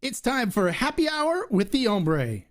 It's time for Happy Hour with the Hombre.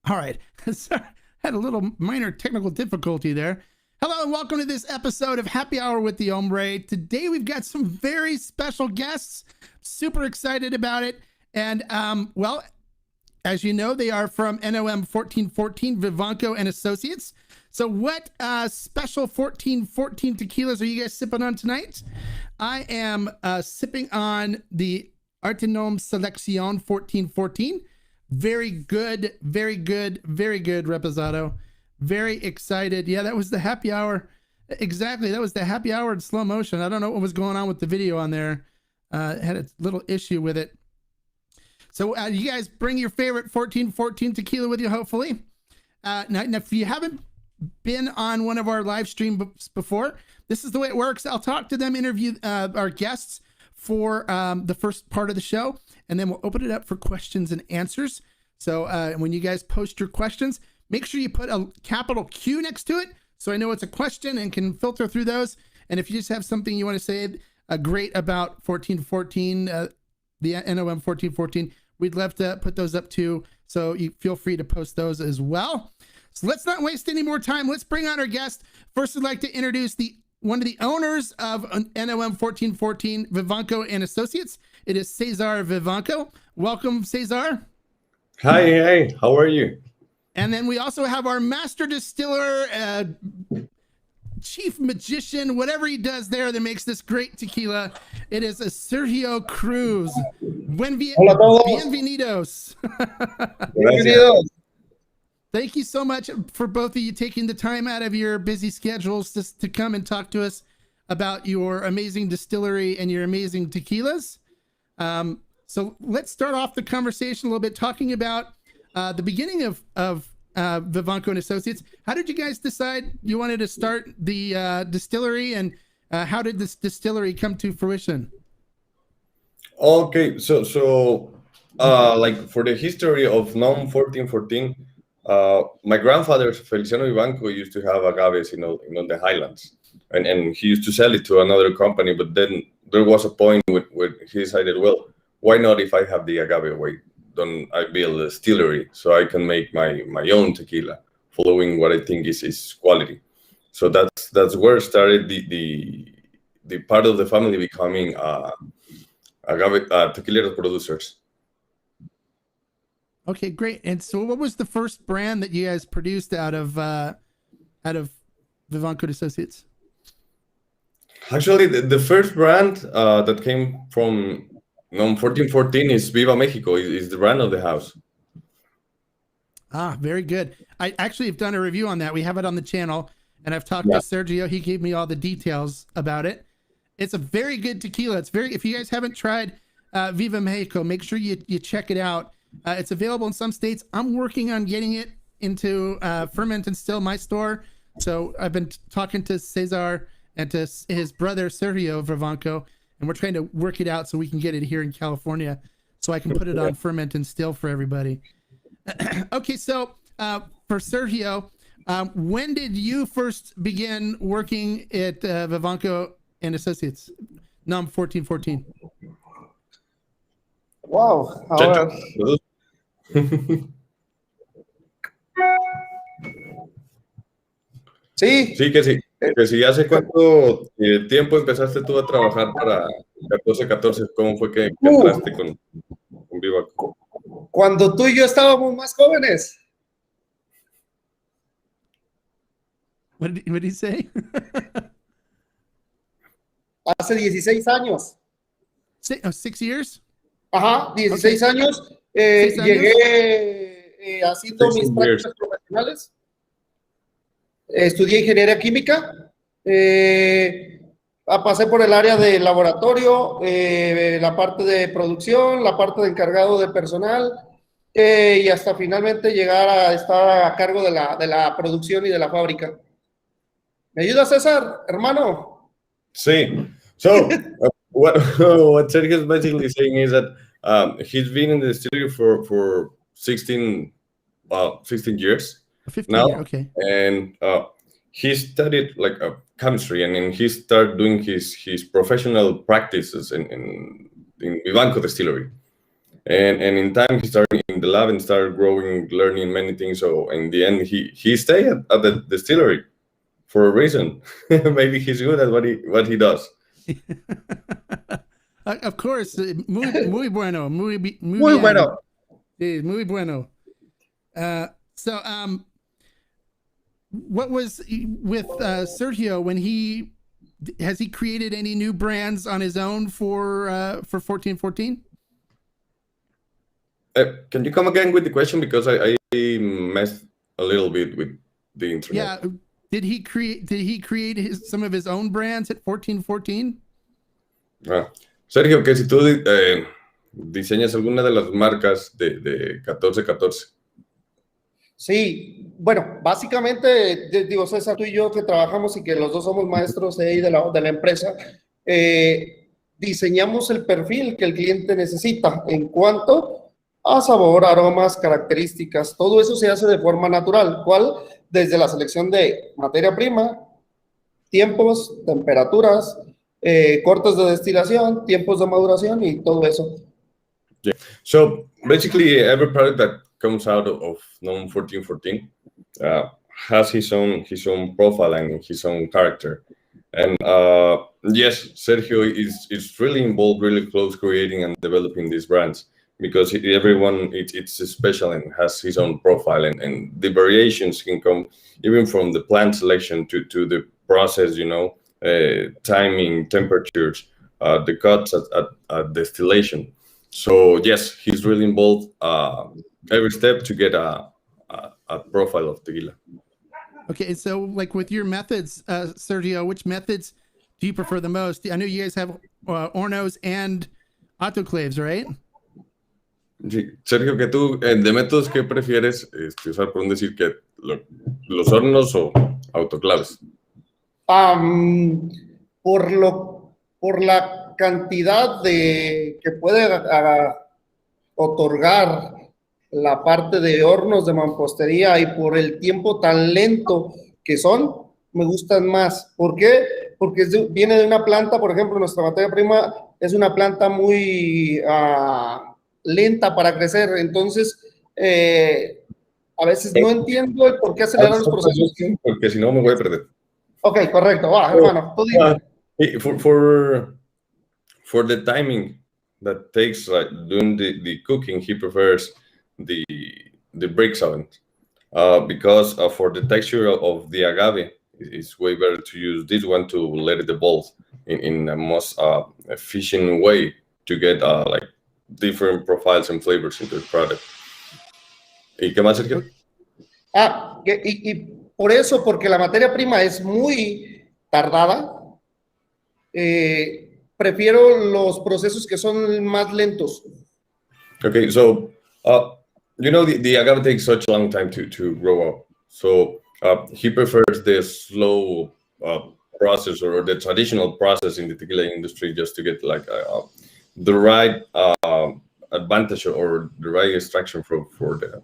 All right. Sorry, had a little minor technical difficulty there. Hello and welcome to this episode of Happy Hour with the Hombre. Today we've got some very special guests. Super excited about it. And well, as you know, they are from NOM 1414 Vivanco and Associates. So what special 1414 tequilas are you guys sipping on tonight? I am sipping on the ArteNOM Selection 1414. Very good, very good, very good, Reposado. Very excited. Yeah, that was the happy hour. Exactly, that was the happy hour in slow motion. I don't know what was going on with the video on there. Had a little issue with it. So you guys bring your favorite 1414 tequila with you, hopefully. Now, if you haven't been on one of our live streams before, this is the way it works. I'll talk to them, interview our guests for the first part of the show, and then we'll open it up for questions and answers. So when you guys post your questions, make sure you put a capital Q next to it so I know it's a question and can filter through those. And if you just have something you want to say great about 1414, the NOM 1414, we'd love to put those up too. So you feel free to post those as well. So let's not waste any more time. Let's bring on our guest. First, I'd like to introduce one of the owners of NOM 1414 Vivanco and Associates. It is Cesar Vivanco. Welcome, Cesar. Hi, how are you? And then we also have our master distiller, chief magician, whatever he does there that makes this great tequila. It is a Sergio Cruz. Bienvenidos. Bienvenidos. Thank you so much for both of you taking the time out of your busy schedules to come and talk to us about your amazing distillery and your amazing tequilas. So let's start off the conversation a little bit talking about the beginning of Vivanco and Associates. How did you guys decide you wanted to start the distillery, and how did this distillery come to fruition? Okay, so like for the history of NOM 1414, my grandfather Feliciano Vivanco used to have agaves in the highlands, and he used to sell it to another company. But then there was a point where he decided, well, why not, if I have the agave, why don't I build a distillery so I can make my own tequila, following what I think is quality. So that's where started the part of the family becoming agave tequila producers. Okay, great. And so what was the first brand that you guys produced out of Vivanco and Associates? Actually, the first brand that came from NOM 1414 is Viva Mexico, is the brand of the house. Ah, very good. I actually have done a review on that. We have it on the channel, and I've talked to Sergio. He gave me all the details about it. It's a very good tequila. If you guys haven't tried Viva Mexico, make sure you check it out. It's available in some states. I'm working on getting it into Ferment and Still, my store. So I've been talking to Cesar and to his brother Sergio Vivanco, and we're trying to work it out so we can get it here in California, so I can put it on Ferment and Still for everybody. Okay, so for Sergio, when did you first begin working at Vivanco and Associates, NOM 1414? Wow. Sí. Sí, que sí. Que si ¿hace cuánto tiempo empezaste tú a trabajar para 1414? ¿Cómo fue que entraste con Viva? Cuando tú y yo estábamos más jóvenes. What did he say? Hace 16 años. 6 years? Ajá, 16 años. 6 años. Llegué haciendo mis 16 years. prácticas profesionales. Estudié ingeniería química. Pasé por el área de laboratorio, la parte de producción, la parte de encargado de personal, y hasta finalmente llegar a estar a cargo de la producción y de la fábrica. ¿Me ayuda, César, hermano? Sí. So what what Sergio is basically saying is that he's been in the distillery for 16 years 15 now, year, okay. and he studied like chemistry, and then he started doing his professional practices in Vivanco Distillery. And in time he started in the lab and started growing, learning many things. So in the end he stayed at the distillery for a reason. Maybe he's good at what he does. Of course, muy bueno, muy Muy bueno. Sí, muy bueno. So, what was with Sergio when has he created any new brands on his own for 1414? Can you come again with the question, because I messed a little bit with the internet. Yeah, did he create some of his own brands at 1414? Sergio, que si tú diseñas alguna de las marcas de 1414. Sí, bueno, básicamente, digo, César, tú y yo que trabajamos y que los dos somos maestros de la empresa, diseñamos el perfil que el cliente necesita en cuanto a sabor, aromas, características. Todo eso se hace de forma natural, ¿cuál? Desde la selección de materia prima, tiempos, temperaturas, cortes de destilación, tiempos de maduración y todo eso. Yeah. So basically, every product that comes out of NOM 1414 has his own profile and his own character. And yes, Sergio is really involved, really close, creating and developing these brands, because everyone it's special and has his own profile, and the variations can come even from the plant selection to the process, timing, temperatures, the cuts at distillation. So yes, he's really involved every step to get a profile of tequila. Okay, and so like with your methods, Sergio, which methods do you prefer the most? I know you guys have hornos and autoclaves, right? Sí. Sergio, que tú, de métodos, ¿qué prefieres usar? Por decir que los hornos o autoclaves. Por la cantidad que puede otorgar la parte de hornos de mampostería y por el tiempo tan lento que son, me gustan más. ¿Por qué? Porque viene de una planta, por ejemplo, nuestra materia prima es una planta muy lenta para crecer, entonces a veces no entiendo el por qué acelerar los procesos. Porque si no me voy a perder. Ok, correcto, va, hermano, tú dime. For the timing that takes doing the cooking, he prefers the brick oven, because for the texture of the agave, it's way better to use this one to let it evolve in a most efficient way to get like different profiles and flavors into the product. ¿Y qué más, Sergio? Y por eso, porque la materia prima es muy tardada, prefiero los procesos que son más lentos. Okay, so the agave takes such a long time to grow up. So he prefers the slow process, or the traditional process in the tequila industry, just to get like the right advantage or the right extraction for the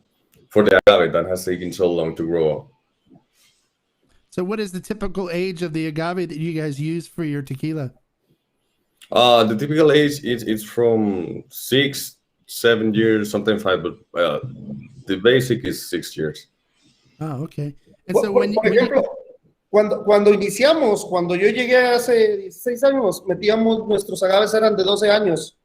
agave that has taken so long to grow up. So what is the typical age of the agave that you guys use for your tequila? The typical age is from 6-7 years, sometimes 5, but the basic is 6 years. Oh, okay. And so por ejemplo, cuando iniciamos, cuando yo llegué hace 16 años, metíamos, nuestros agaves eran de 12 años.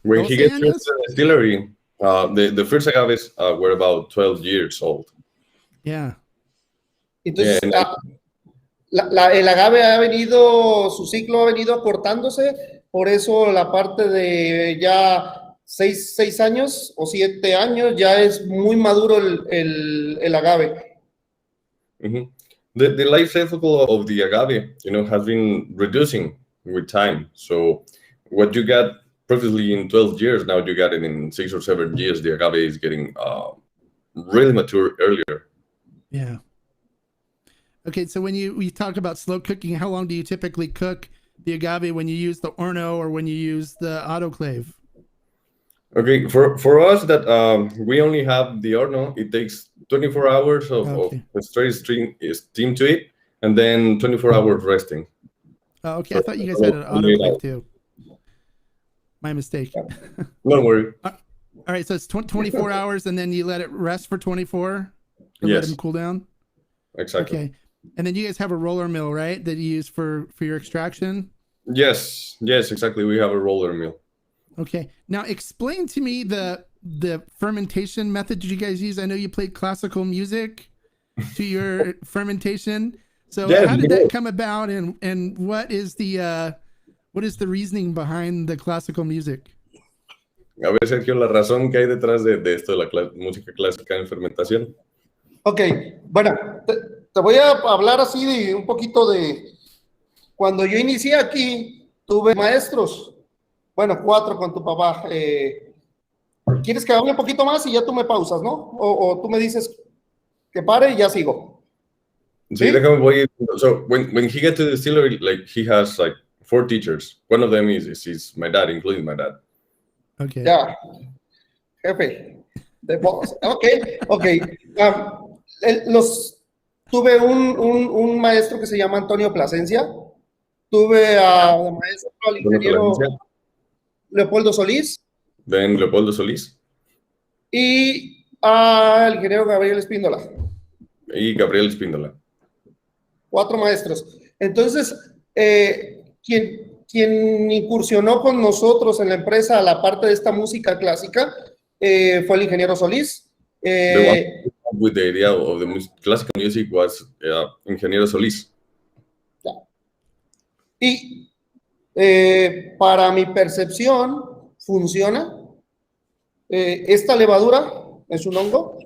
When he gets to the distillery, the first agaves were about 12 years old. Yeah. Entonces, el agave su ciclo ha venido acortándose, por eso la parte de ya 6 años o 7 años, ya es muy maduro el agave. Mhm. The life cycle of the agave, has been reducing with time. So what you got previously in 12 years, now you got it in 6 or 7 years. The agave is getting really mature earlier. Yeah. Okay, so when we talk about slow cooking, how long do you typically cook the agave when you use the Orno or when you use the autoclave? Okay, for us that we only have the Orno, it takes 24 hours of straight steam to it, and then 24 hours resting. Oh, okay. So I thought you guys had an autoclave too. My mistake. Don't worry. All right, so it's 24 hours, and then you let it rest for 24 to Yes. let them cool down? Exactly. Okay. And then you guys have a roller mill, right, that you use for your extraction? Yes, exactly. We have a roller mill. Okay. Now explain to me the fermentation method you guys use. I know you played classical music to your fermentation. So how did that come about, and what is the reasoning behind the classical music? A ver, Sergio, la razón que hay detrás de esto de la música clásica en fermentación. Ok, bueno, te voy a hablar así de un poquito de... Cuando yo inicié aquí, tuve maestros, bueno, 4 con tu papá. ¿Quieres que hable un poquito más y ya tú me pausas, no? O tú me dices que pare y ya sigo. Sí, déjame voy. So when he got to the distillery, like he has like 4 teachers. One of them is my dad, including my dad. Okay. Ya, jefe. Ok. Tuve un maestro que se llama Antonio Plasencia. Tuve al maestro, al ingeniero Leopoldo Solís. Then Leopoldo Solís. Y al ingeniero Gabriel Espíndola. Y Gabriel Espíndola. 4 maestros. Entonces, quien incursionó con nosotros en la empresa a la parte de esta música clásica fue el ingeniero Solís. The one with the idea of the classical music was ingeniero Solís. Y para mi percepción, funciona. Esta levadura es un hongo,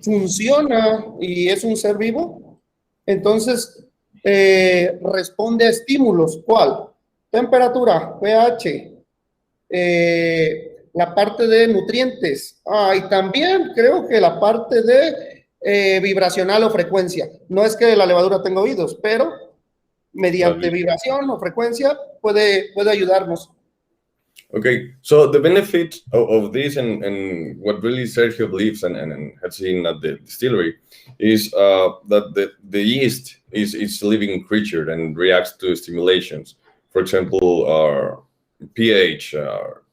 funciona y es un ser vivo. Entonces, responde a estímulos. ¿Cuál? Temperatura, pH, la parte de nutrientes. Y también creo que la parte de vibracional o frecuencia. No es que la levadura tenga oídos, pero mediante vibración o frecuencia puede ayudarnos. Okay, so the benefit of this and what really Sergio believes and has seen at the distillery is that the yeast is a living creature and reacts to stimulations. For example, pH,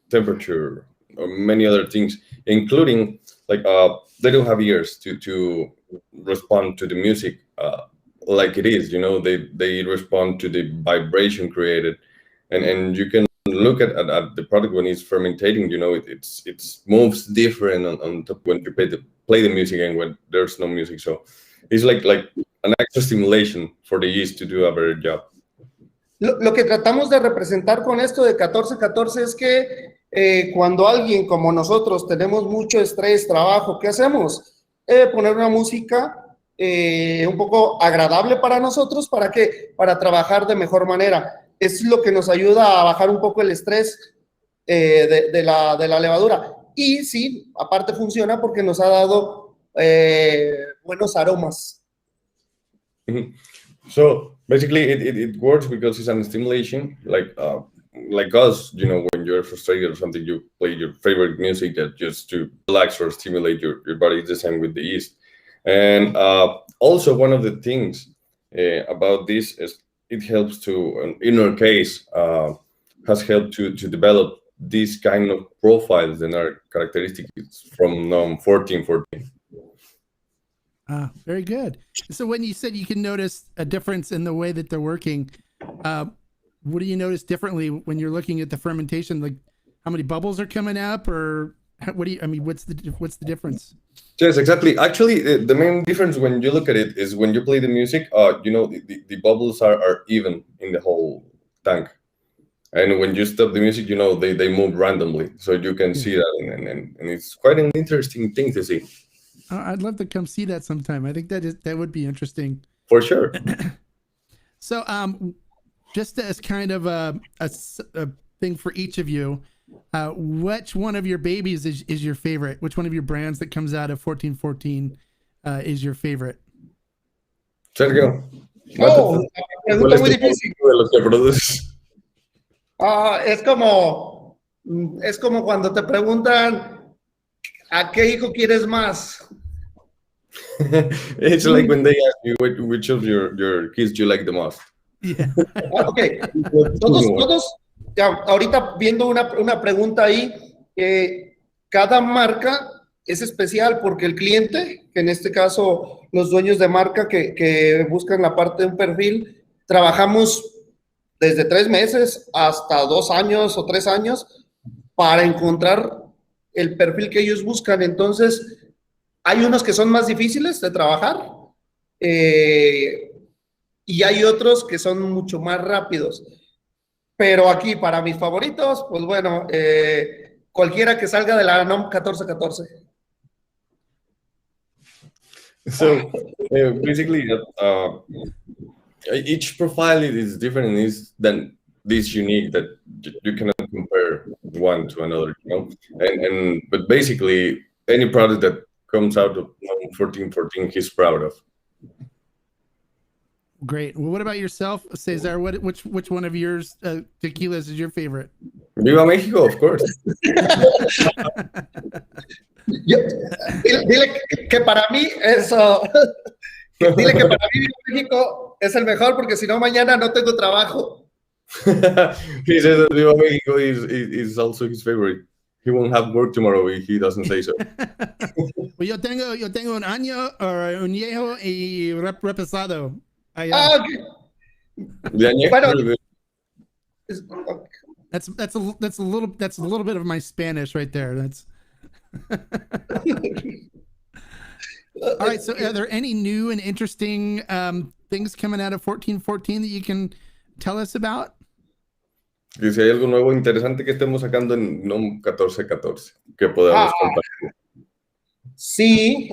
temperature, or many other things, including like they don't have ears to respond to the music like it is. They respond to the vibration created, and you can look at the product when it's fermentating. It moves different on top when you play the music and when there's no music. So it's like an extra stimulation for the yeast to do a better job. Lo que tratamos de representar con esto de 14-14 es que cuando alguien como nosotros tenemos mucho estrés, trabajo, ¿qué hacemos? Poner una música un poco agradable para nosotros, ¿para qué? Para trabajar de mejor manera. Es lo que nos ayuda a bajar un poco el estrés de la levadura. Y sí, aparte funciona porque nos ha dado buenos aromas. So basically, it works because it's an stimulation, like us. When you're frustrated or something, you play your favorite music that just to relax or stimulate your body. It's the same with the yeast. And also, one of the things about this is it helps to, in our case, has helped to develop these kind of profiles and are characteristics from NOM 1414. Very good. So when you said you can notice a difference in the way that they're working, what do you notice differently when you're looking at the fermentation? Like how many bubbles are coming up, or what's the difference? Yes, exactly. Actually, the main difference when you look at it is when you play the music, the bubbles are even in the whole tank. And when you stop the music, they move randomly, so you can see that, and it's quite an interesting thing to see. I'd love to come see that sometime. I think that would be interesting. For sure. So, just as kind of a thing for each of you, which one of your babies is your favorite? Which one of your brands that comes out of 1414 is your favorite? Sergio. Oh, pregunta muy difícil. De los que produces? Es como cuando te preguntan ¿a qué hijo quieres más? It's like when they ask you which of your kids you like the most. Yeah. Okay. Todos, ya, ahorita viendo una pregunta ahí, cada marca es especial porque el cliente, que en este caso los dueños de marca que buscan la parte de un perfil, trabajamos desde 3 meses hasta 2 años o 3 años para encontrar el perfil que ellos buscan. Entonces, hay unos que son más difíciles de trabajar y hay otros que son mucho más rápidos. Pero aquí, para mis favoritos, pues bueno, cualquiera que salga de la ArteNOM 1414. So, basically, each profile is different and is then this unique that you cannot compare one to another, but basically any product that comes out of 1414 he's proud of. Great. Well, what about yourself, Cesar? Which one of yours tequilas is your favorite? Viva Mexico, of course. Dile que para mí eso. Dile que para mí Viva México es el mejor porque si no mañana no tengo trabajo. He says that Viva Mexico is also his favorite. He won't have work tomorrow if he doesn't say so. Well, yo tengo un año o un viejo y repasado. Okay. Bueno, that's a little bit of my Spanish right there. That's all right. So, are there any new and interesting things coming out of 1414 that you can tell us about? Y si hay algo nuevo interesante que estemos sacando en NOM 1414 que podamos compartir. Sí,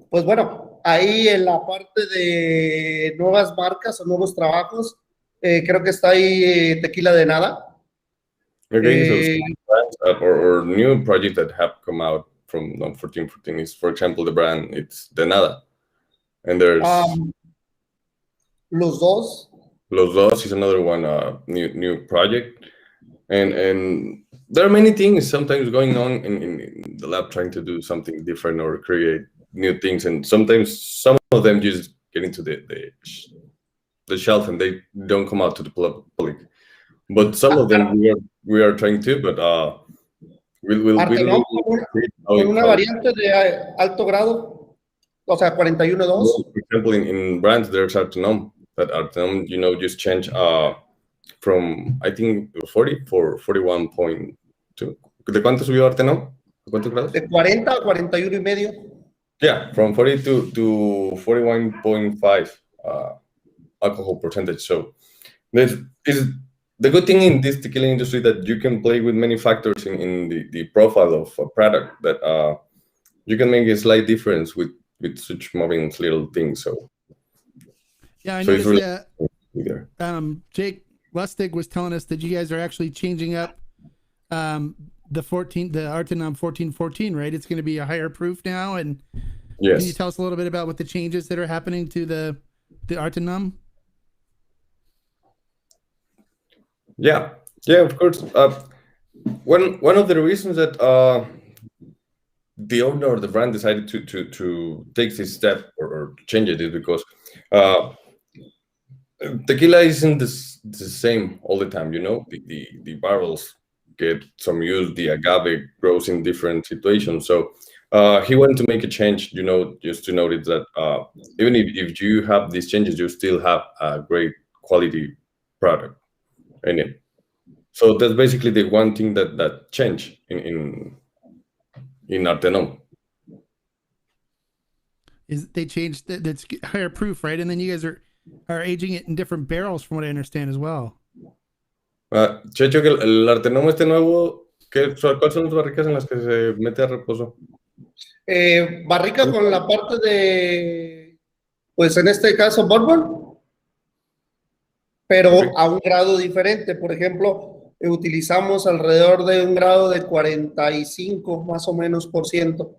pues bueno, ahí en la parte de nuevas marcas o nuevos trabajos, creo que está ahí Tequila de Nada. Okay, so or new projects that have come out from NOM 1414 is, for example, the brand, it's De Nada. And there's Los Dos. Los Dos is another one, new project. And there are many things sometimes going on in the lab trying to do something different or create new things. And sometimes some of them just get into the shelf and they don't come out to the public. But some of them we are trying to, but ArteNOM con una variante de alto grado, o sea, 41.2. For example, in brands, there's ArteNOM. That ArteNOM, just change from, I think, 40 for 41.2. ¿De cuánto subió ArteNOM? ¿De cuántos grados? De 40 a 41 y medio. Yeah, from 40 to 41.5 alcohol percentage. So this is the good thing in this tequila industry, that you can play with many factors in the profile of a product, that you can make a slight difference with such moving little things. So yeah, I noticed that Jake Lustig was telling us that you guys are actually changing up the ArteNOM 1414, right? It's going to be a higher proof now. And yes, can you tell us a little bit about what the changes that are happening to the ArteNOM? Yeah, of course. One of the reasons that the owner of the brand decided to take this step or change it is because tequila isn't the same all the time. The barrels get some use, the agave grows in different situations. So he wanted to make a change, just to notice that even if you have these changes, you still have a great quality product in it. So that's basically the one thing that changed in ArteNOM. Is they changed that's higher proof, right? And then you guys are aging it in different barrels, from what I understand as well. Checho, que el ArteNOM este nuevo, ¿cuáles son las barricas en las que se mete a reposo? Barrica con la parte de, pues en este caso, Bourbon, pero Ok. a un grado diferente. Por ejemplo, utilizamos alrededor de un grado de 45 más o menos por ciento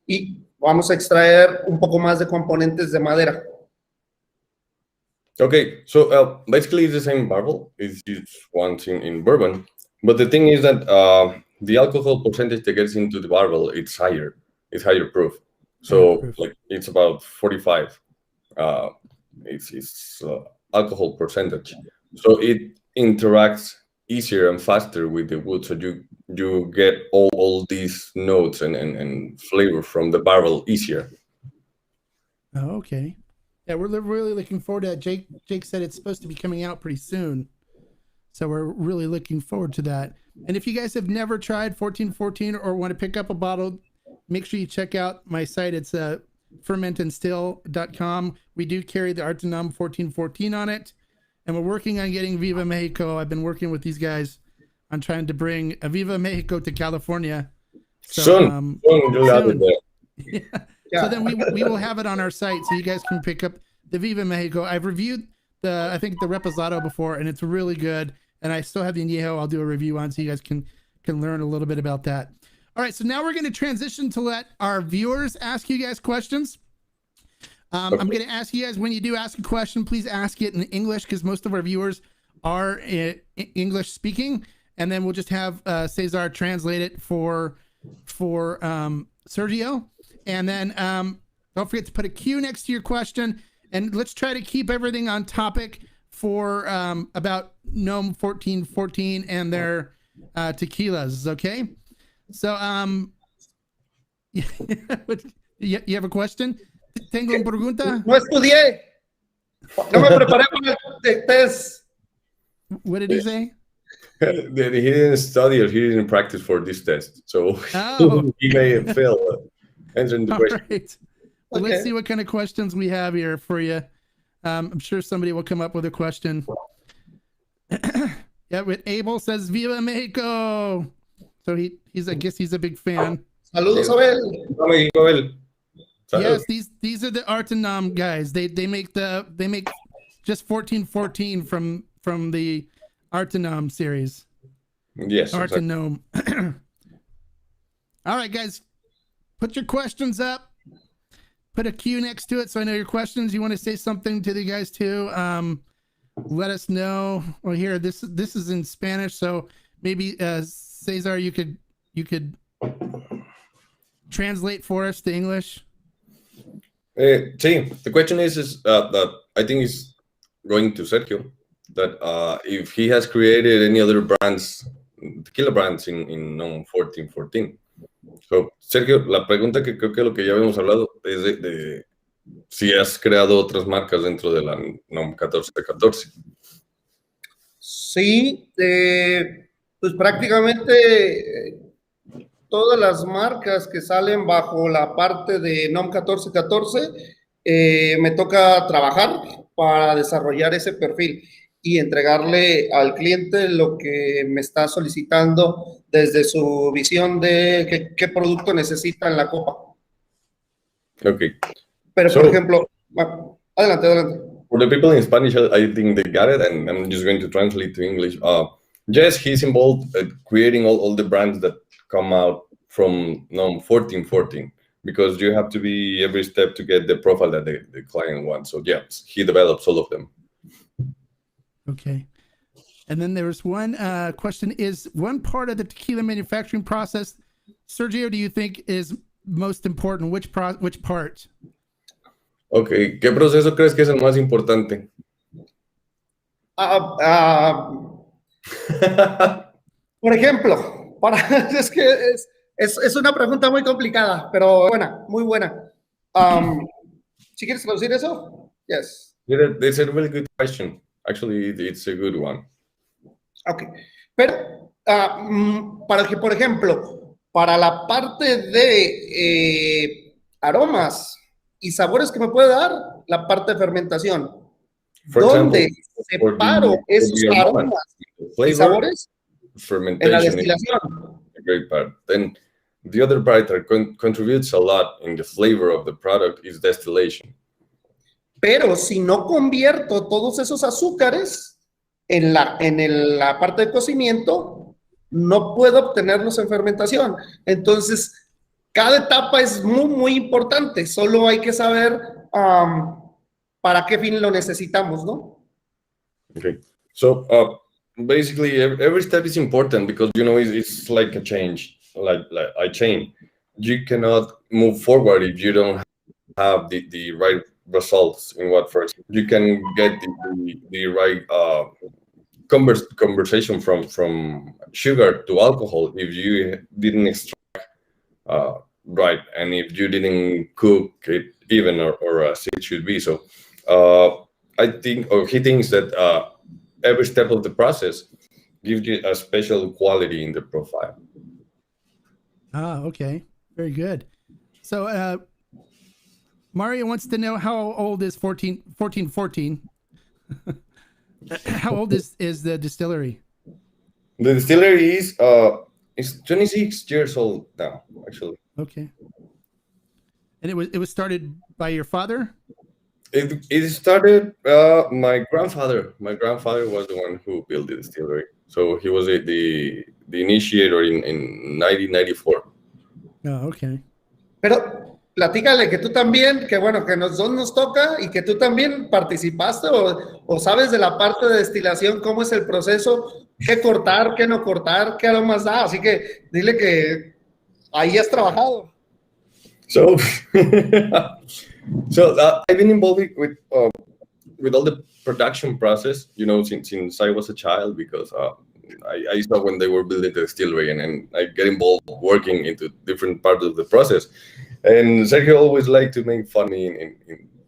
y vamos a extraer un poco más de componentes de madera. Okay, so basically it's the same barrel. It's used once in bourbon, but the thing is that the alcohol percentage that gets into the barrel it's higher. It's higher proof. So Higher proof. like it's about 45. It's alcohol percentage. So it interacts easier and faster with the wood. So you get all these notes and flavor from the barrel easier. Oh, okay. Yeah, we're really looking forward to that. Jake said it's supposed to be coming out pretty soon. So we're really looking forward to that. And if you guys have never tried 1414 or want to pick up a bottle, make sure you check out my site. It's fermentandstill.com. We do carry the ArteNOM 1414 on it. And we're working on getting Viva Mexico. I've been working with these guys on trying to bring a Viva Mexico to California. So, Soon you'll have it there. Yeah. So then we will have it on our site so you guys can pick up the Viva Mexico. I've reviewed I think the Reposado before, and it's really good. And I still have the Añejo I'll do a review on so you guys can learn a little bit about that. All right, so now we're going to transition to let our viewers ask you guys questions. I'm going to ask you guys, when you do ask a question, please ask it in English because most of our viewers are English speaking. And then we'll just have Cesar translate it for Sergio. And then don't forget to put a Q next to your question. And let's try to keep everything on topic for about NOM 1414 and their tequilas, okay? So, you have a question? Tengo una pregunta. No estudié. No me preparé para el test. What did he say? He didn't study or he didn't practice for this test, so Oh. he may fail answering the All question. right. Well, Okay. let's see what kind of questions we have here for you. I'm sure somebody will come up with a question. Yeah, with Abel says Viva Mexico. So I guess he's a big fan. Saludos, Abel. Yes, these are the ArteNOM guys. They make just 1414 from the ArteNOM series. Yes. Exactly. ArteNOM. All right, guys, put your questions up. Put a Q next to it so I know your questions. You want to say something to the guys too? Let us know. Well, here this is in Spanish, so maybe Cesar, you could translate for us to English. Sí, the question is that I think is going to Sergio, that if he has created any other brands, tequila brands in NOM 1414. So, Sergio, la pregunta que creo que lo que ya habíamos hablado es de si has creado otras marcas dentro de la NOM 1414. Sí, pues prácticamente todas las marcas que salen bajo la parte de NOM 1414 me toca trabajar para desarrollar ese perfil y entregarle al cliente lo que me está solicitando desde su visión de qué producto necesita en la copa. Okay. Pero, So, por ejemplo, bueno, adelante. For the people in Spanish, I think they got it, and I'm just going to translate to English. Yes, he's involved at creating all the brands that come out from NOM 1414, because you have to be every step to get the profile that the client wants. So yes, he develops all of them. Okay. And then there was one question: is one part of the tequila manufacturing process, Sergio, do you think is most important? Which part? Okay, ¿qué proceso crees que es el más importante? Por ejemplo, es que es una pregunta muy complicada, pero buena, muy buena. ¿Sí quieres traducir eso? Yes. It's a really good question. Actually, it's a good one. Ok. Pero, para que, por ejemplo, para la parte de aromas y sabores que me puede dar, la parte de fermentación. For ¿Dónde example, separo esos aromas y flavor, sabores en la fermentation is destilación. a great part. Then the other part that contributes a lot in the flavor of the product is distillation. Pero si no convierto todos esos azúcares en la parte de cocimiento, no puedo obtenerlos en fermentación. Entonces, cada etapa es muy, muy importante. Solo hay que saber para qué fin lo necesitamos, ¿no? Okay. So basically, every step is important because, you know, it's like a change, like a chain. You cannot move forward if you don't have the right results in what first. You can get the right conversation from sugar to alcohol if you didn't extract right, and if you didn't cook it even or as it should be. So I think, or he thinks that every step of the process gives you a special quality in the profile. Ah, okay. Very good. So Mario wants to know how old is 1414? How old is the distillery? The distillery is 26 years old now, actually. Okay. And it was started by your father? It started my grandfather. My grandfather was the one who built the distillery. So he was the initiator in 1994. Oh, okay. Pero platícale que tú también, que bueno, que nos dos nos toca y que tú también participaste o sabes de la parte de destilación, cómo es el proceso, qué cortar, qué no cortar, qué aromas da. Así que dile que ahí has trabajado. So, I've been involved with all the production process, you know, since I was a child, because I saw when they were building the distillery, and I get involved working into different parts of the process. And Sergio always liked to make fun of me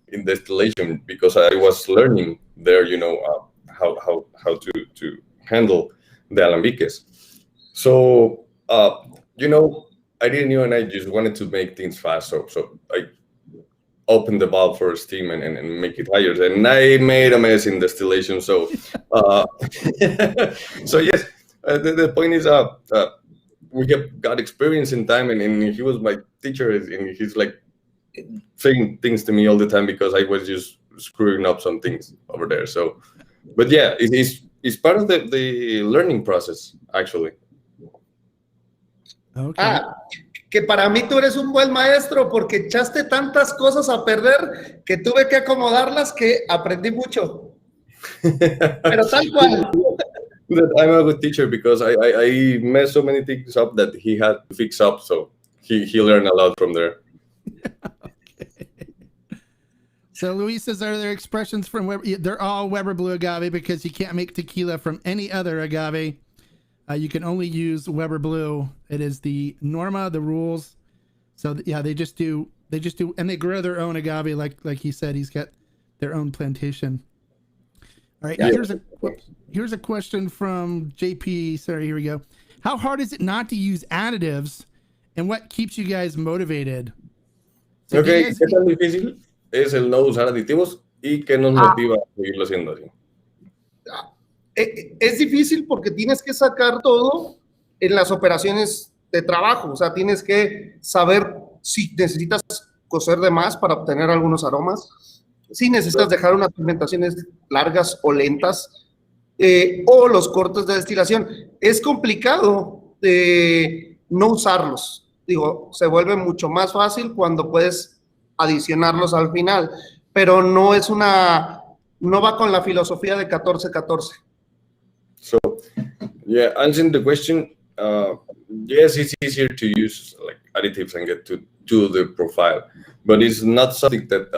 in distillation because I was learning there, you know, how to handle the alambiques. So, you know, I didn't know, and I just wanted to make things fast. So I opened the valve for steam and make it higher. And I made a mess in distillation. So, so yes, the point is, we have got experience in time, and he was my teacher, and he's like saying things to me all the time because I was just screwing up some things over there. So, but yeah, it's part of the learning process, actually. Okay. Que para mí tú eres un buen maestro porque echaste tantas cosas a perder que tuve que acomodarlas que aprendí mucho. Pero tal cual. I'm a good teacher because I messed so many things up that he had to fix up. So he learned a lot from there. Okay. So Luis says, are there expressions from Weber? They're all Weber Blue Agave because you can't make tequila from any other agave. You can only use Weber Blue. It is the norma, the rules. So yeah, they just do, and they grow their own agave. Like he said, he's got their own plantation. All right. Yeah. Here's a question from JP. Sorry, here we go. How hard is it not to use additives, and what keeps you guys motivated? So ¿Qué tan difícil es el no usar aditivos y qué nos motiva a seguirlo haciendo así? Es difícil porque tienes que sacar todo en las operaciones de trabajo. O sea, tienes que saber si necesitas cocer de más para obtener algunos aromas, si necesitas dejar unas fermentaciones largas o lentas, o los cortes de destilación. Es complicado no usarlos. Digo, se vuelve mucho más fácil cuando puedes adicionarlos al final, pero no va con la filosofía de 14-14. So, yeah, answering the question, yes, it's easier to use like additives and get to the profile, but it's not something that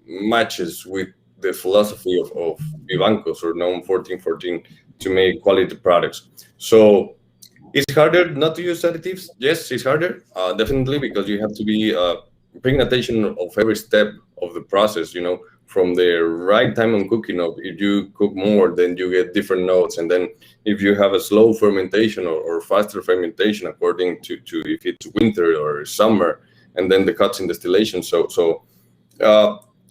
matches with the philosophy of Vivancos or NOM 1414 to make quality products. So it's harder not to use additives. Yes, it's harder, definitely, because you have to be paying attention of every step of the process, you know, from the right time on cooking. If you cook more, then you get different notes. And then if you have a slow fermentation or faster fermentation, according to if it's winter or summer, and then the cuts in distillation. So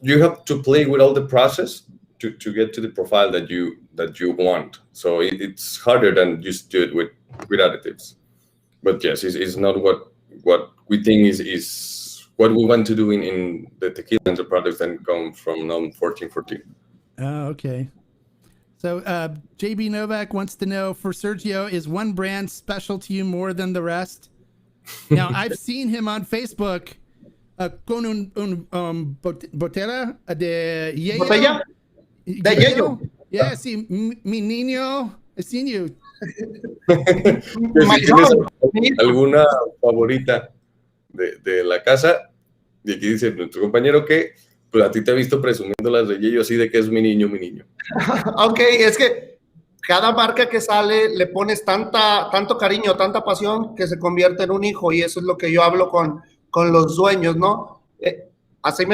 you have to play with all the process to get to the profile that that you want. So it's harder than just do it with additives. But yes, it's not what we think is what we want to do in the tequila and the products that come from NOM 1414. Oh, okay. So JB Novak wants to know, for Sergio, is one brand special to you more than the rest? Now, I've seen him on Facebook con un botella de yellow. ¿Botella? De yellow. Yeah, sí, mi niño, I've seen you. Si tienes alguna favorita de la casa, y aquí dice nuestro compañero que pues a ti te ha visto presumiendo las de Yello así de que es mi niño, mi niño. Ok, es que cada marca que sale le pones tanto cariño, tanta pasión que se convierte en un hijo, y eso es lo que yo hablo con los dueños, ¿no? Así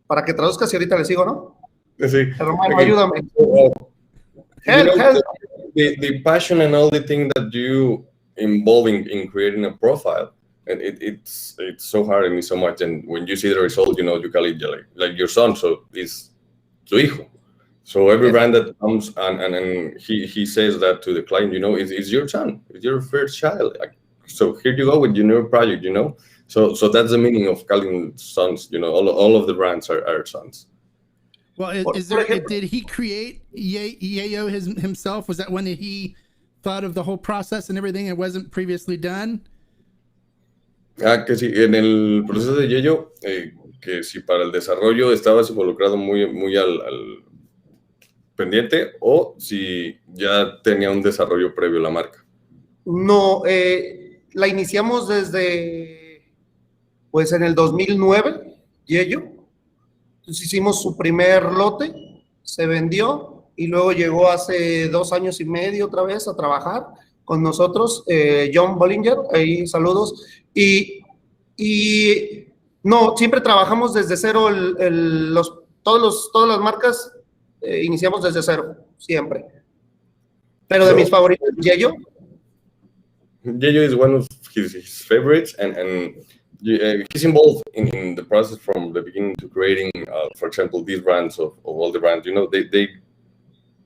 para que traduzcas y ahorita le sigo, ¿no? Sí. Hermano, ayúdame. Help. The passion and all the things that you involve in creating a profile, and it's so hard and it's so much. And when you see the result, you call it like your son. So it's tu hijo. So every brand that comes and he says that to the client, it's your son, it's your first child. So here you go with your new project, So that's the meaning of calling sons. All of the brands are sons. Well, did he create Yayo himself? Was that when he thought of the whole process and everything? It wasn't previously done? Que sí, en el proceso de Yayo, que si para el desarrollo estabas involucrado muy al pendiente, o si ya tenía un desarrollo previo la marca. No, la iniciamos pues en el 2009, Yayo. Entonces hicimos su primer lote, se vendió, y luego llegó hace 2 años y medio otra vez a trabajar con nosotros, John Bollinger, ahí saludos, y no, siempre trabajamos desde cero, todas las marcas iniciamos desde cero, siempre. Pero de mis favoritos, Yayo. Yayo is one of his favorites, and he's involved in the process from the beginning to creating, for example, these brands of all the brands. They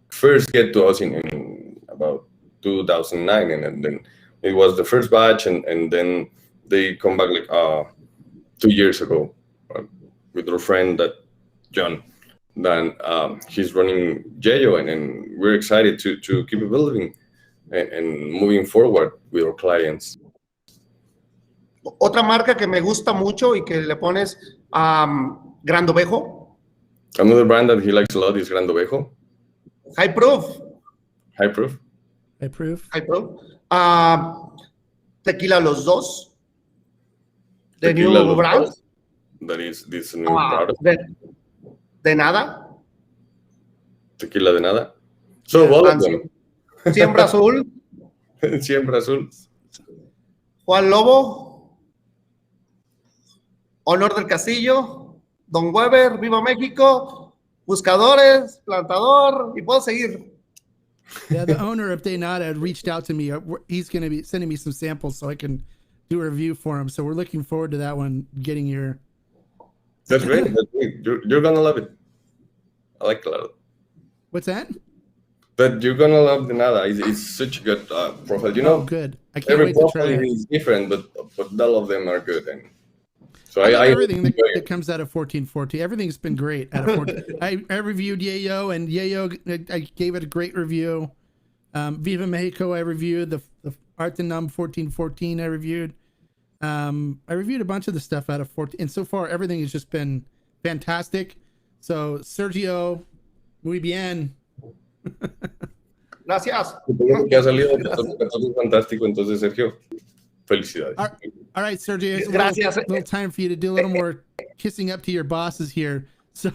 first get to us in about 2009, and then it was the first batch, and then they come back like 2 years ago with our friend John. Then he's running Yayo, and we're excited to keep building and moving forward with our clients. Otra marca que me gusta mucho y que le pones Gran Dovejo. Another brand that he likes a lot is Gran Dovejo. High Proof. Tequila Los Dos. The new brand. That is this new product. De Nada. Tequila de Nada. So all of them. Siembra Azul. Siembra Azul. Juan Lobo. Honor del Castillo, Don Weber, Viva México, Buscadores, Plantador, y puedo seguir. Yeah, the owner of De Nada reached out to me. He's going to be sending me some samples so I can do a review for him. So we're looking forward to that one, getting your... That's great. You're going to love it. I like it a lot. What's that? But you're going to love De Nada. It's such a good profile. Oh, good. I can't every wait to try profile it. is different, but all of them are good. And so I everything that comes out of 1440, everyth's been great out of 14. I reviewed Yayo, and Yayo, I gave it a great review. Viva Mexico, I reviewed the ArteNOM 1414. I reviewed a bunch of the stuff out of 14, and so far everything has just been fantastic. So Sergio, muy bien. Gracias. Que ha salido fantástico, entonces Sergio, felicidades. All right, Sergio, Gracias. A little time for you to do a little more kissing up to your bosses here. So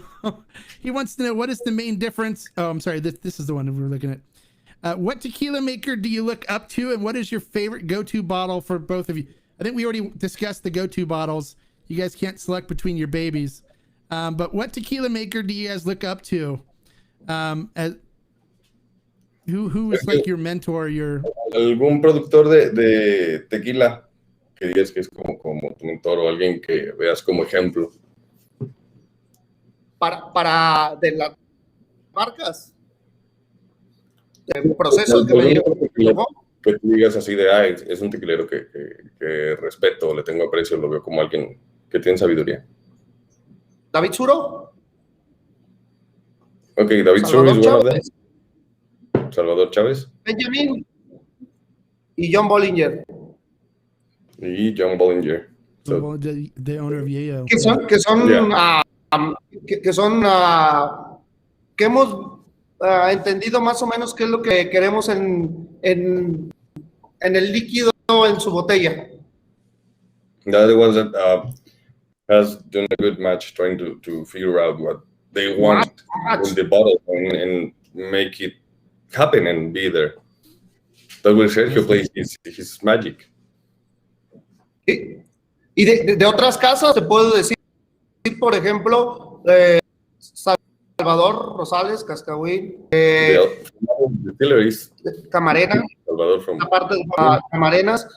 he wants to know, what is the main difference? Oh, I'm sorry. This is the one we were looking at. What tequila maker do you look up to, and what is your favorite go-to bottle for both of you? I think we already discussed the go-to bottles. You guys can't select between your babies. But what tequila maker do you guys look up to? Who is like your mentor? ¿Algún productor de tequila que digas que es como tu mentor, o alguien que veas como ejemplo? Para de las marcas. procesos que me llevan. Que tú digas así de, es un tequilero que respeto, le tengo aprecio, lo veo como alguien que tiene sabiduría. David Suro. Ok, David Suro is one of them. Salvador Chávez. Benjamin. Y John Bollinger. Y John Bollinger. So, the owner of Yayo. Que hemos entendido más o menos qué es lo que queremos en el líquido en su botella. The other ones that has done a good match trying to figure out what they want in the bottle and make it happen and be there. That's where Sergio plays his magic. Y de otras casas te puedo decir, por ejemplo, Salvador Rosales, Cascahuín, Distilleries. Camarena, Salvador from aparte de Camarenas,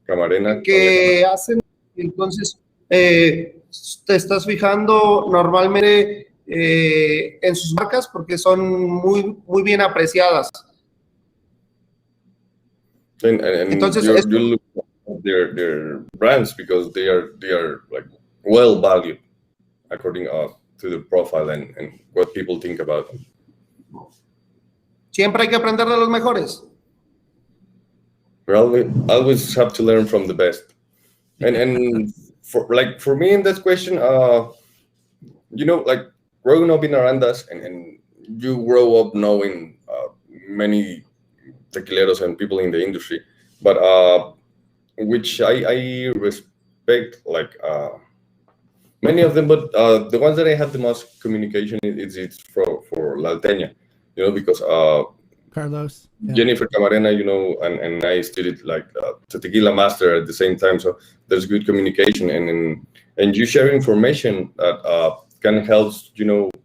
Camarena, que hacen, entonces, te estás fijando normalmente en sus marcas porque son muy bien apreciadas. And entonces, you look at their brands because they are like well valued according to the profile and what people think about them. Siempre hay que aprender de los mejores. We always have to learn from the best. And for me in this question, like growing up in Arandas and you grow up knowing many tequileros and people in the industry, but which I respect, like many of them, but the ones that I have the most communication it's for La Alteña, because Carlos, Jennifer Camarena, and I studied like the tequila master at the same time, so there's good communication and you share information that can help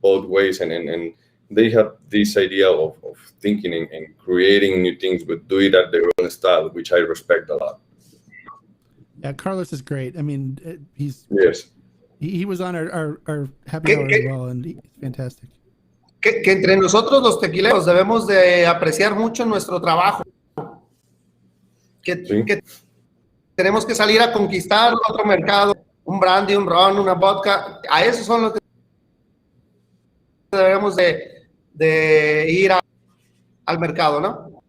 both ways and they have this idea of thinking and creating new things, but do it at their own style, which I respect a lot. Yeah, Carlos is great. I mean, he was on our happy hour as well, and he's fantastic. Que entre nosotros los tequileros debemos de apreciar mucho nuestro trabajo. Que tenemos que salir a conquistar otro mercado, un brandy, un ron, una vodka. A eso son los que debemos de ir al mercado, ¿no?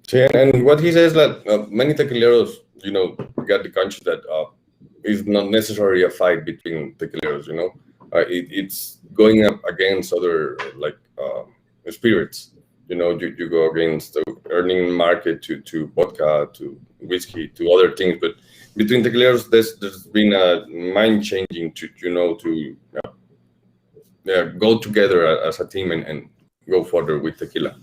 Sí, and what he says that many tequileros, got the conscience that it's not necessarily a fight between tequileros, it's going up against other like spirits. You go against the earning market to vodka, to whiskey, to other things. But between tequileros, there's been a mind changing to go together as a team and go further with tequila.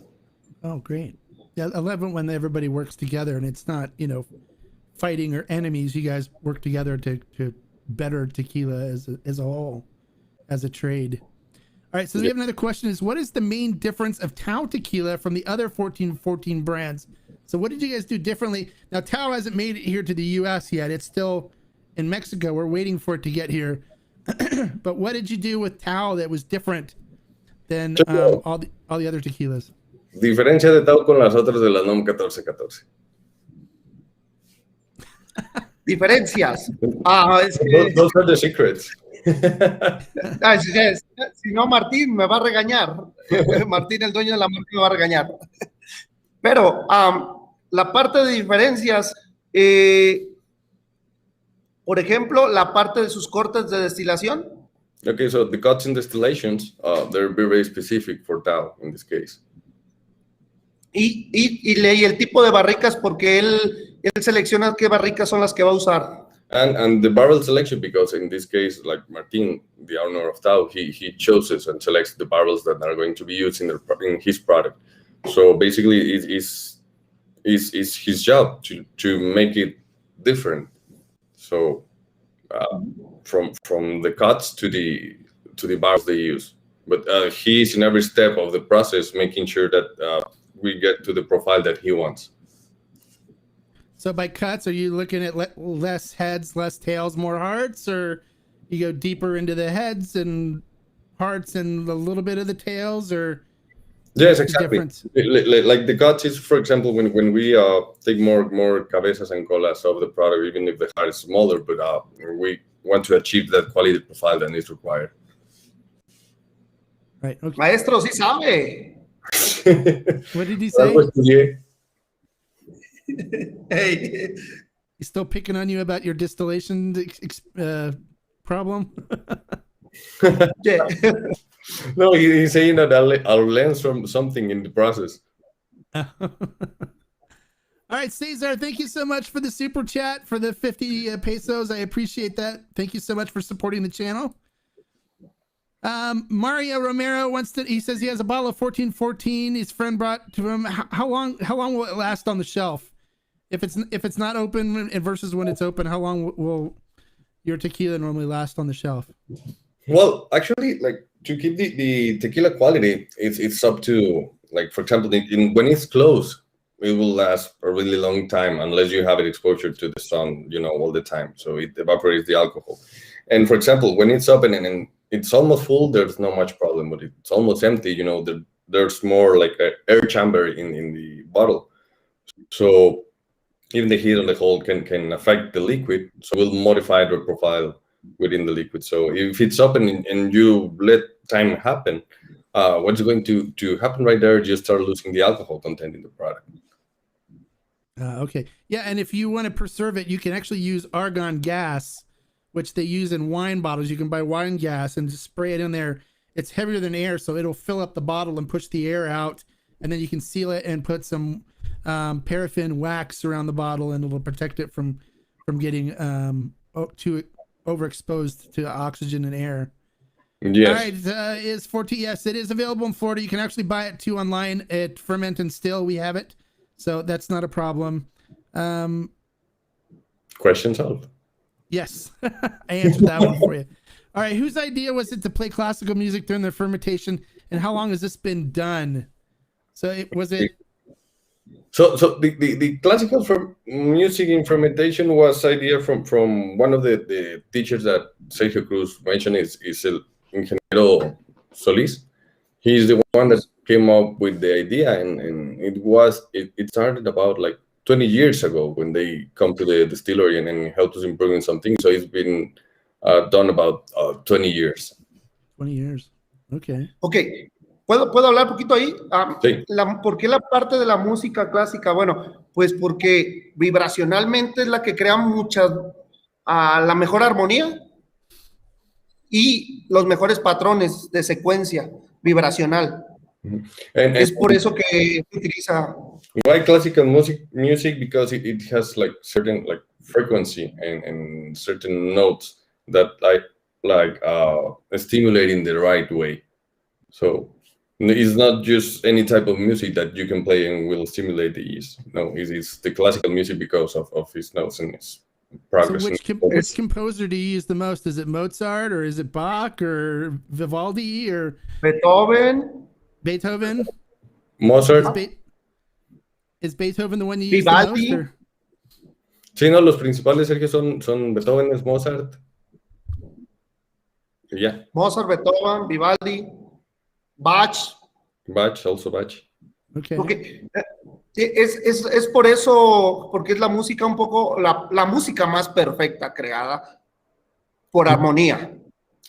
Oh, great! Yeah, I love it when everybody works together and it's not fighting or enemies. You guys work together to better tequila as a whole, as a trade. All right, so we have another question is, what is the main difference of Tao tequila from the other 1414 brands? So what did you guys do differently? Now, Tao hasn't made it here to the U.S. yet. It's still in Mexico. We're waiting for it to get here. But what did you do with Tao that was different than all the other tequilas? Diferencia de Tao con las otras de la NOM 1414. Diferencias. Those are the secrets. Si no, Martín me va a regañar. Martín, el dueño de la marca, me va a regañar. Pero la parte de diferencias, por ejemplo, la parte de sus cortes de destilación. Okay, so the cuts and distillations, they're very specific for Tao in this case. Y el tipo de barricas, porque él selecciona qué barricas son las que va a usar. And the barrel selection, because in this case, like Martin, the owner of Tao, he chooses and selects the barrels that are going to be used in his product. So basically, it's his job to make it different. So from the cuts to the barrels they use, but he's in every step of the process making sure that we get to the profile that he wants. So by cuts, are you looking at less heads, less tails, more hearts, or you go deeper into the heads and hearts and a little bit of the tails, or Yes, the exactly. difference. Like the guts is, for example, when we take more cabezas and colas of the product, even if the heart is smaller, but we want to achieve that quality profile that is required. Right. Okay. Maestro, sí sabe. What did he say? Hey. He's still picking on you about your distillation problem? Yeah. No, he's saying that I'll learn from something in the process. All right, Cesar, thank you so much for the super chat, for the 50 pesos. I appreciate that. Thank you so much for supporting the channel. Mario Romero he says he has a bottle of 1414 his friend brought to him. How long will it last on the shelf? If it's not open versus when it's open, how long will your tequila normally last on the shelf? Well, actually, like to keep the tequila quality, it's up to, like, for example, when it's closed, it will last a really long time unless you have it exposure to the sun, all the time. So it evaporates the alcohol. And for example, when it's open and it's almost full, there's not much problem. But it's almost empty, there's more like an air chamber in the bottle. So even the heat on the hole can affect the liquid. So we'll modify the profile within the liquid. So if it's open and you let time happen, what's going to happen right there, you start losing the alcohol content in the product. Okay. Yeah, and if you want to preserve it, you can actually use argon gas, which they use in wine bottles. You can buy wine gas and just spray it in there. It's heavier than air, so it'll fill up the bottle and push the air out, and then you can seal it and put some paraffin wax around the bottle, and it'll protect it from getting too overexposed to oxygen and air. Yes. All right, is 14? Yes, it is available in Florida. You can actually buy it too online at Ferment and Still. We have it, so that's not a problem. Question solved. Yes, I answered that one for you. All right, whose idea was it to play classical music during the fermentation, and how long has this been done? So was it? So the classical music in fermentation was idea from one of the teachers that Sergio Cruz mentioned is El Ingeniero Solis. He's the one that came up with the idea, and it started about like 20 years ago when they come to the distillery and help us improving something. So it's been done about 20 years. 20 years. Okay. Okay. ¿Puedo hablar un poquito ahí? Sí. ¿Por qué la parte de la música clásica? Bueno, pues porque vibracionalmente es la que crea la mejor armonía y los mejores patrones de secuencia vibracional. Es por eso que se utiliza. Why classical music? Because it has like certain like frequency and certain notes that like stimulate in the right way. So it's not just any type of music that you can play and will stimulate the yeast. No, it's the classical music because of his notes and his progress. So which composer do you use the most? Is it Mozart or is it Bach or Vivaldi or Beethoven? Mozart. Is Beethoven the one you use Vivaldi? the most? Or? Sí, no, los principales, Sergio, son Beethoven, es Mozart. Yeah. Mozart, Beethoven, Vivaldi, Bach. Also Bach. Okay. Okay. Es por eso, porque es la música un poco, la música más perfecta creada por armonía.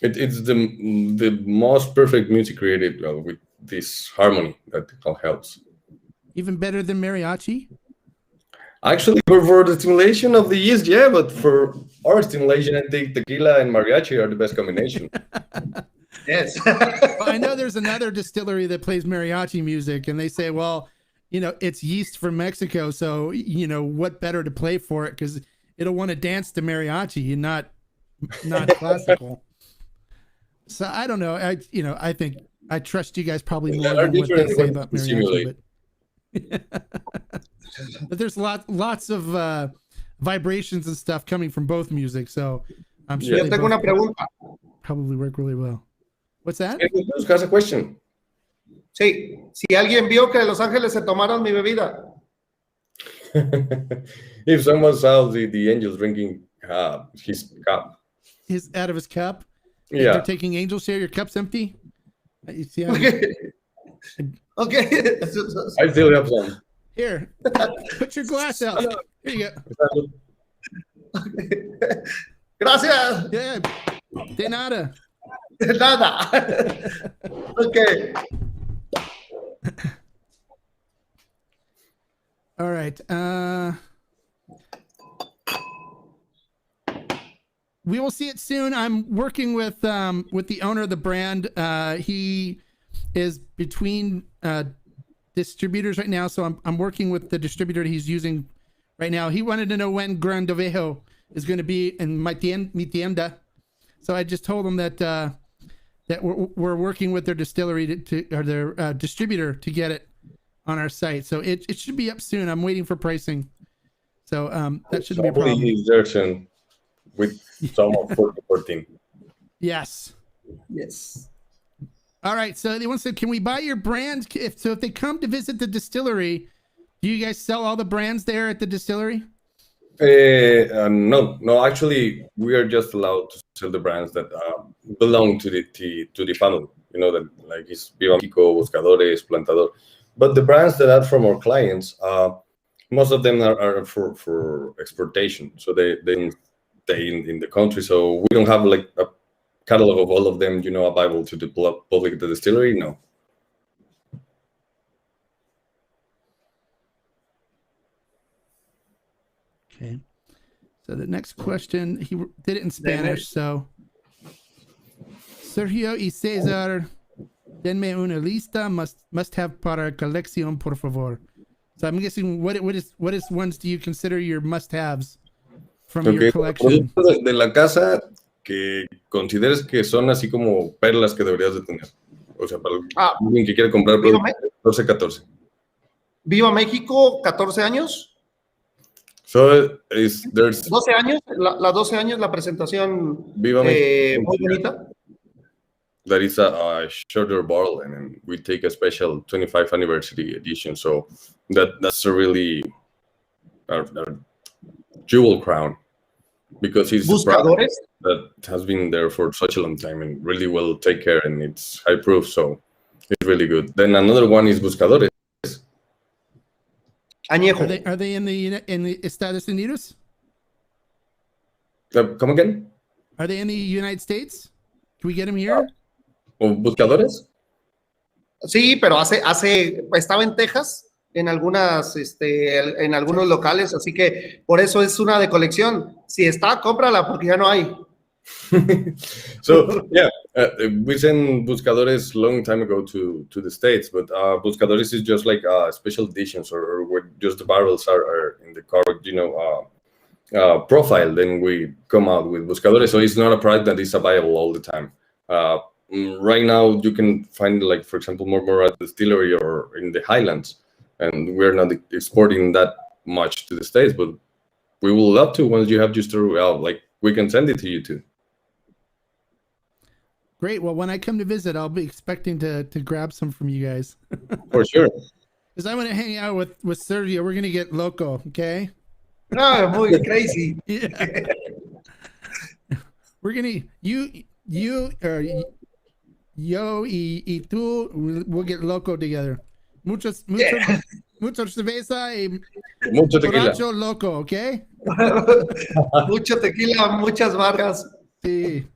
It's the most perfect music created with this harmony that helps. Even better than mariachi? Actually, for the stimulation of the yeast, yeah, but for our stimulation, I think tequila and mariachi are the best combination. Yes. Well, I know there's another distillery that plays mariachi music, and they say, well, it's yeast from Mexico, so what better to play for it, because it'll want to dance to mariachi and not classical. So I don't know. I think I trust you guys probably more than what they say about mariachi, but there's lots of vibrations and stuff coming from both music, so I'm sure Yo tengo una pregunta. Probably work really well. What's that? Has a question. Sí, si alguien vio que Los Ángeles se tomaron mi bebida. If someone saw the angels drinking his cup. Out of his cup? Yeah. They're taking angel share, your cup's empty? You see how Okay. I still have some. Here, put your glass out. Here you go. Gracias. Yeah, de nada. Nada. Okay. All right. We will see it soon. I'm working with the owner of the brand. He is between distributors right now, so I'm working with the distributor he's using right now. He wanted to know when Gran Dovejo is going to be in mi tienda. So I just told him that that we're working with their distillery or their distributor to get it on our site. So it should be up soon. I'm waiting for pricing. So that shouldn't be a problem. He's there soon with some of 14. Yes. Yes. All right. So they want to say, can we buy your brand? If they come to visit the distillery, do you guys sell all the brands there at the distillery? No. Actually, we are just allowed to sell the brands that belong to the family. You know, that like it's Vivanco, Buscadores, Plantador. But the brands that are from our clients, most of them are for exportation. So they stay in the country. So we don't have like a catalog of all of them, available to the public, the distillery. No. Okay. So the next question, he did it in Spanish. So Sergio y Cesar, denme una lista must have para colección, por favor. So I'm guessing what is ones do you consider your must-haves from your collection? De la casa que consideres que son así como perlas que deberías de tener. O sea, para alguien que quiere comprar productos 14. Viva México, 14 años. So there's 12 años, la 12 años, la presentación Viva muy bonita. That is a shorter bottle, and then we take a special 25th anniversary edition. So that's a really our jewel crown, because it's a product that has been there for such a long time and really well take care, and it's high proof, so it's really good. Then another one is Buscadores. Añejo. Are they in the Estados Unidos? Come again? Are they in the United States? Can we get them here? ¿Buscadores? Sí, pero estaba en Texas, en algunos locales, así que por eso es una de colección. Si está, cómprala, porque ya no hay. So yeah, we sent Buscadores long time ago to the States, but Buscadores is just like special editions, or where just the barrels are in the correct, profile. Then we come out with Buscadores, so it's not a product that is available all the time. Right now, you can find, like, for example, more at the distillery or in the Highlands, and we're not exporting that much to the States, but we will love to once you have just like we can send it to you too. Great. Well, when I come to visit, I'll be expecting to grab some from you guys. For sure. Because I want to hang out with Sergio. We're gonna get loco, okay? No, muy crazy. Yeah. We're gonna you or yo y tú, we'll get loco together. Mucho cerveza y mucho tequila. Borracho loco, okay? Mucho tequila, muchas barras. Sí.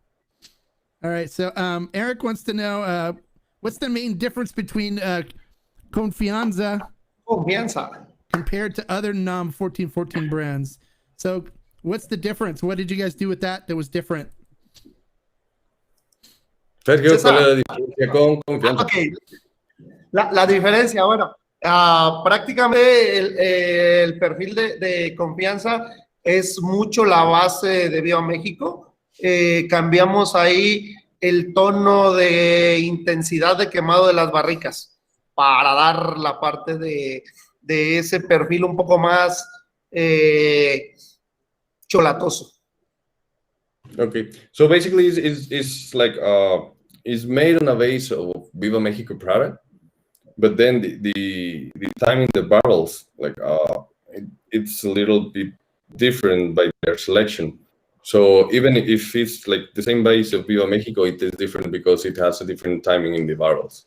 All right. So Eric wants to know what's the main difference between Confianza compared to other NOM 1414 brands. So what's the difference? What did you guys do with that was different? Sergio, ¿cuál es la diferencia con Confianza? Okay. La diferencia, bueno, prácticamente el perfil de Confianza es mucho la base de Viva México. Cambiamos ahí el tono de intensidad de quemado de las barricas para dar la parte de ese perfil un poco más cholatoso. Okay, so basically it's like it's made on a base of Viva Mexico product, but then the time in the barrels, like it's a little bit different by their selection. So even if it's like the same base of Viva Mexico, it is different because it has a different timing in the barrels.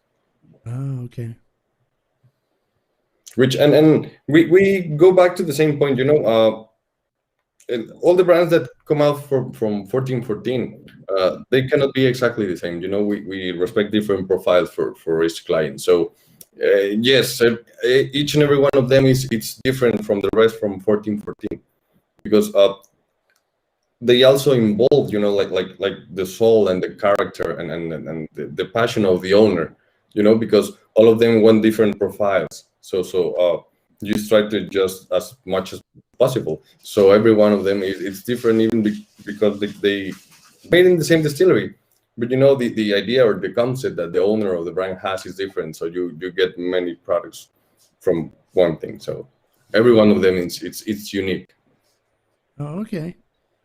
Oh, okay. Which and we go back to the same point, and all the brands that come out from 1414, they cannot be exactly the same. We respect different profiles for each client. So yes, each and every one of them it's different from the rest from 1414 because they also involve, like the soul and the character and the passion of the owner, because all of them want different profiles. So you try to adjust as much as possible. So every one of them it's different, even because they made in the same distillery. But the idea or the concept that the owner of the brand has is different. So you get many products from one thing. So every one of them it's unique. Oh, okay.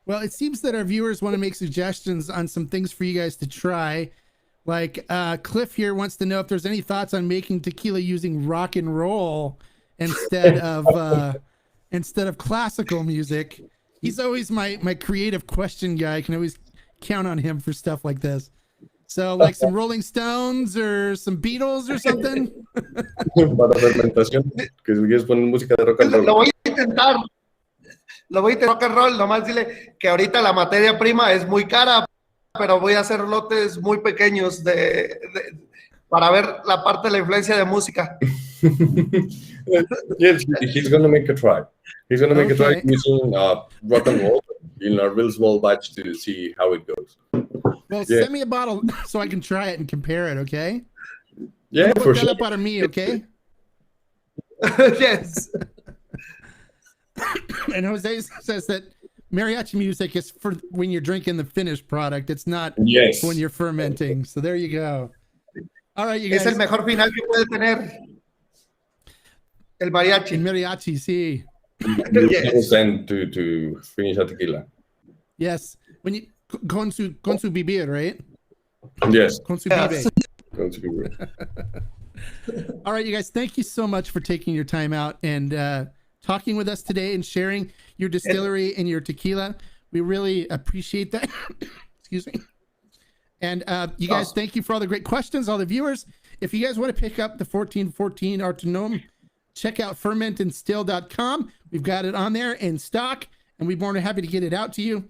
Well, it seems that our viewers want to make suggestions on some things for you guys to try. Like Cliff here wants to know if there's any thoughts on making tequila using rock and roll instead of classical music. He's always my creative question guy. I can always count on him for stuff like this. So like some Rolling Stones or some Beatles or something. Para fermentación, que si quieres poner música de rock and roll. Lo voy a intentar. Lo voy a intentar rock and roll, nomás dile que ahorita la materia prima es muy cara, pero voy a hacer lotes muy pequeños para ver la parte de la influencia de música. Yes, he's gonna make a try. He's gonna make a try using rock and roll in a real small batch to see how it goes. Well, send me a bottle so I can try it and compare it, okay? Yeah, for sure. Up out of me, okay? Yes. And Jose says that mariachi music is for when you're drinking the finished product. It's not when you're fermenting. So there you go. All right, you guys. Es el mejor final que puede tener el mariachi. El mariachi, sí. Yes. Send to finish a tequila. Yes. When you con su bebida, right? Yes. Con su bebida. Con su bebida. All right, you guys. Thank you so much for taking your time out and talking with us today and sharing your distillery and your tequila. We really appreciate that. Excuse me. And you guys, thank you for all the great questions, all the viewers. If you guys want to pick up the 1414 ArteNOM, check out fermentandstill.com. We've got it on there in stock, and we're more than happy to get it out to you.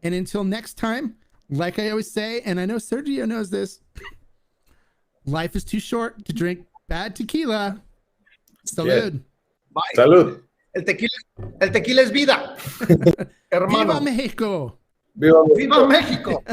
And until next time, like I always say, and I know Sergio knows this, life is too short to drink bad tequila. Salud. Yeah. Bye. Salud. El tequila es vida. Hermano. Viva México. Viva México. Viva México.